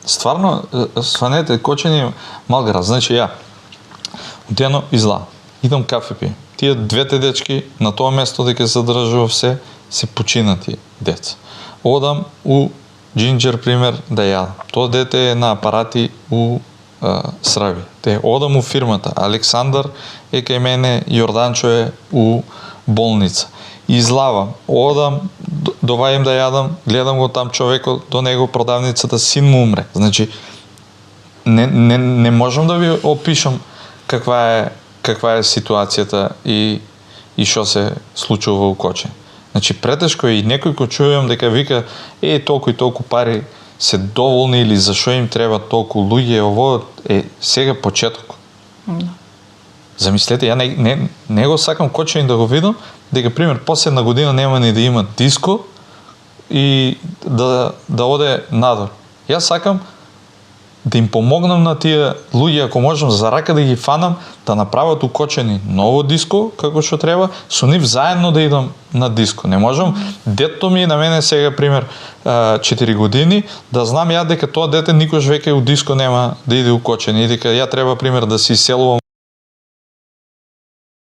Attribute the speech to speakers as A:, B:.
A: стварно сванете кочени малград. Значи ја одено изла. Идам кафе пи. Тие двете дечки на тоа место дека се задржува се починати деца. Одам у Джинџер пример да јадам. Тоа дете е на апарати у Сраби. Одам у фирмата. Александар е кај мене, Јорданчо е у болница. Излавам, одам, довајам да јадам, гледам го там човекот, до него продавницата, син му умре. Значи, не можам да ви опишам каква е ситуацијата и што се случува у Кочани. Значи, претешко е и некој кој чујам дека вика, толку и толку пари се доволни или зашо им треба толку луѓе, ово е сега почеток. Замислете, ја не го сакам Кочани да го видам, дека пример последна година нема ни да има диско и да оде надор. Јас сакам да им помогнам на тие луѓе, ако можам за рака да ги фанам, да направат у Кочани ново диско, како што треба, со нив заедно да идам на диско. Не можам, детто ми на мене сега, пример, 4 години, да знам ја дека тоа дете никош веќе у диско нема да иде у Кочани и дека ја треба, пример, да се иселувам